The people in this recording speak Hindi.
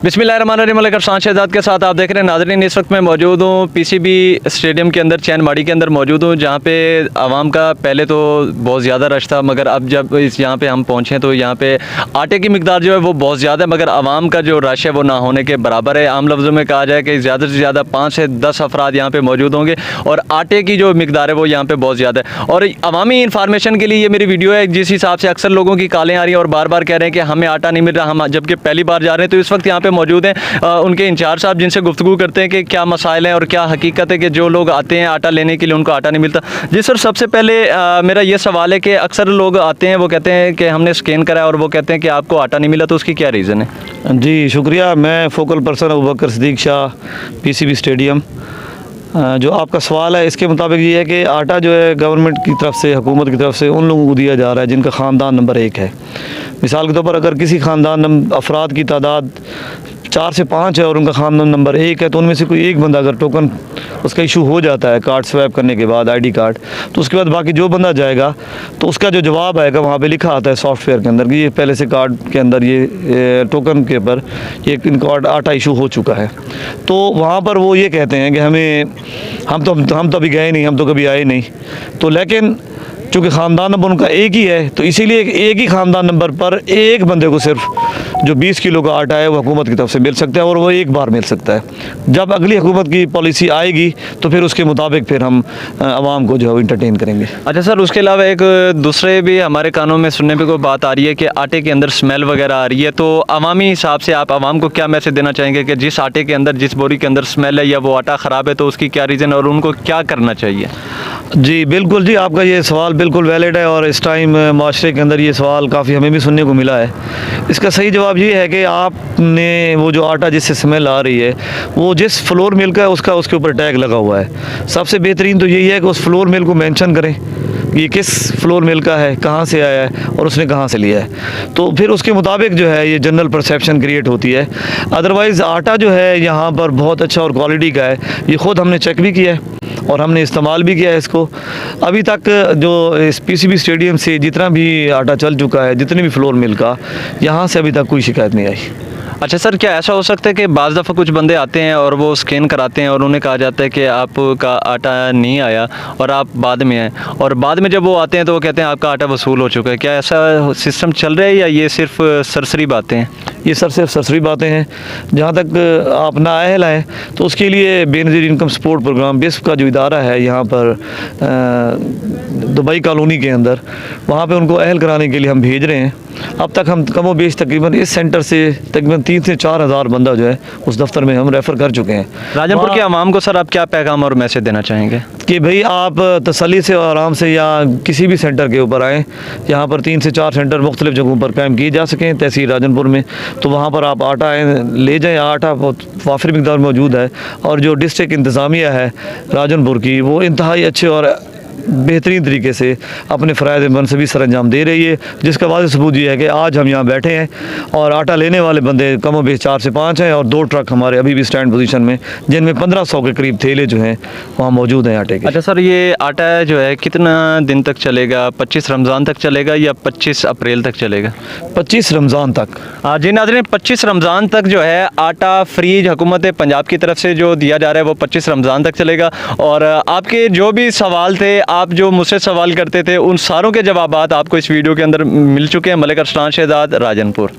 बिस्मिल्लाहिर्रहमानिर्रहीम। मलिक शहजाद के साथ आप देख रहे हैं नाज़रीन। इस वक्त मैं मौजूद हूँ पीसीबी स्टेडियम के अंदर, चैनबाड़ी के अंदर मौजूद हूँ, जहाँ पे आवाम का पहले तो बहुत ज़्यादा रश था, मगर अब जब यहाँ पे हम पहुँचे तो यहाँ पे आटे की मिकदार जो है वो बहुत ज़्यादा है, मगर आवाम का जो रश है वो ना होने के बराबर है। आम लफ्ज़ों में कहा जाए कि ज़्यादा से ज़्यादा 5 से 10 अफराद यहाँ पर मौजूद होंगे और आटे की जो मिकदार है वो यहाँ पर बहुत ज़्यादा है। और अवामी इन्फॉर्मेशन के लिए ये मेरी वीडियो है, जिस हिसाब से अक्सर लोगों की कॉलें आ रही हैं और बार बार कह रहे हैं कि हमें आटा नहीं मिल रहा, हम जबकि पहली बार जा रहे हैं। तो इस वक्त यहाँ पे मौजूद हैं उनके इंचार्ज साहब, जिनसे गुफ्तगू करते हैं कि क्या मसाइल हैं और क्या हकीकत है कि जो लोग आते हैं आटा लेने के लिए उनको आटा नहीं मिलता। जी सर, सबसे पहले मेरा ये सवाल है कि अक्सर लोग आते हैं, वो कहते हैं कि हमने स्कैन करा और वो कहते हैं कि आपको आटा नहीं मिला, तो उसकी क्या रीज़न है? जी शुक्रिया। मैं focal person Abubakar Siddique Shah, PCB stadium. जो आपका सवाल है इसके मुताबिक ये है कि आटा जो है गवर्नमेंट की तरफ से, हुकूमत की तरफ से उन लोगों को दिया जा रहा है जिनका ख़ानदान नंबर 1 है। मिसाल के तौर पर अगर किसी ख़ानदान अफराद की तादाद 4 से 5 है और उनका ख़ानदान नंबर 1 है, तो उनमें से कोई एक बंदा अगर टोकन उसका इशू हो जाता है कार्ड स्वैप करने के बाद, आईडी कार्ड, तो उसके बाद बाकी जो बंदा जाएगा तो उसका जो जवाब आएगा वहाँ पे लिखा आता है सॉफ्टवेयर के अंदर कि ये पहले से कार्ड के अंदर ये टोकन के ऊपर ये इनको आटा इशू हो चुका है। तो वहाँ पर वो ये कहते हैं कि हम तो अभी गए नहीं, हम तो कभी आए नहीं। तो लेकिन चूँकि ख़ानदान नंबर उनका एक ही है, तो इसीलिए एक ही ख़ानदान नंबर पर एक बंदे को सिर्फ जो 20 किलो का आटा है वो हुकूमत की तरफ से मिल सकता है और वो एक बार मिल सकता है। जब अगली हुकूमत की पॉलिसी आएगी तो फिर उसके मुताबिक फिर हम आवाम को जो है इंटरटेन करेंगे। अच्छा सर, उसके अलावा एक दूसरे भी हमारे कानों में सुनने पर कोई बात आ रही है कि आटे के अंदर स्मेल वगैरह आ रही है, तो अवामी हिसाब से आप आवाम को क्या मैसेज देना चाहेंगे कि जिस आटे के अंदर, जिस बोरी के अंदर स्मेल है या वो आटा ख़राब है, तो उसकी क्या रीज़न और उनको क्या करना चाहिए? जी बिल्कुल जी, आपका ये सवाल बिल्कुल वैलिड है और इस टाइम माशरे के अंदर ये सवाल काफ़ी हमें भी सुनने को मिला है। इसका सही जवाब ये है कि आपने वो जो आटा जिससे स्मेल आ रही है वो जिस फ्लोर मिल का है उसके ऊपर टैग लगा हुआ है। सबसे बेहतरीन तो यही है कि उस फ्लोर मिल को मेंशन करें कि ये किस फ्लोर मिल का है, कहाँ से आया है और उसने कहाँ से लिया है, तो फिर उसके मुताबिक जो है ये जनरल परसेप्शन क्रिएट होती है। अदरवाइज़ आटा जो है यहाँ पर बहुत अच्छा और क्वालिटी का है, ये ख़ुद हमने चेक भी किया है और हमने इस्तेमाल भी किया है इसको। अभी तक जो इस पीसीबी स्टेडियम से जितना भी आटा चल चुका है, जितने भी फ्लोर मिल का, यहाँ से अभी तक कोई शिकायत नहीं आई। अच्छा सर, क्या ऐसा हो सकता है कि बाज़ दफ़ा कुछ बंदे आते हैं और वो स्कैन कराते हैं और उन्हें कहा जाता है कि आपका आटा नहीं आया और आप बाद में आए, और बाद में जब वो आते हैं तो वो कहते हैं आपका आटा वसूल हो चुका है? क्या ऐसा सिस्टम चल रहा है या ये सिर्फ सरसरी बातें हैं? ये सर सिर्फ सरसरी बातें हैं। जहाँ तक आप नाअहल हैं तो उसके लिए बेनज़ीर इनकम सपोर्ट प्रोग्राम बिस्प का जो इदारा है यहाँ पर दुबई कॉलोनी के अंदर, वहाँ पे उनको अहल कराने के लिए हम भेज रहे हैं। अब तक हम कमो बेश तकरीबन इस सेंटर से तकरीबन 3 से 4 हज़ार बंदा जो है उस दफ्तर में हम रेफ़र कर चुके हैं। राजनपुर के आवाम को सर आप क्या पैगाम और मैसेज देना चाहेंगे? कि भाई आप तसल्ली से और आराम से या किसी भी सेंटर के ऊपर आएँ। यहाँ पर 3 से 4 सेंटर मुख्तलिफ़ जगहों पर कायम किए जा सकें तहसील राजनपुर में, तो वहाँ पर आप आटा ले जाएँ। आटा बहुत वाफिर मिक़दार मौजूद है और जो डिस्ट्रिक्ट इंतज़ामिया है राजनपुर की, वो इंतहाई अच्छे और बेहतरीन तरीके से अपने फ़राइज़ मनसबी सर अंजाम दे रही है, जिसका वाज़ेह सबूत ये है कि आज हम यहाँ बैठे हैं और आटा लेने वाले बंदे कमो बेश 4 से 5 हैं और 2 ट्रक हमारे अभी भी स्टैंड पोजीशन में, जिनमें 1500 के करीब थैले जो हैं वहाँ मौजूद हैं आटे के। अच्छा सर, ये आटा जो है कितना दिन तक चलेगा? 25 रमज़ान तक चलेगा या 25 अप्रैल तक चलेगा? 25 रमज़ान तक। जी नाज़रीन, 25 रमज़ान तक जो है आटा फ्री हुकूमत पंजाब की तरफ से जो दिया जा रहा है वो 25 रमज़ान तक चलेगा। और आपके जो भी सवाल थे, आप जो मुझसे सवाल करते थे, उन सारों के जवाबात आपको इस वीडियो के अंदर मिल चुके हैं। मलिक शहजाद, राजनपुर।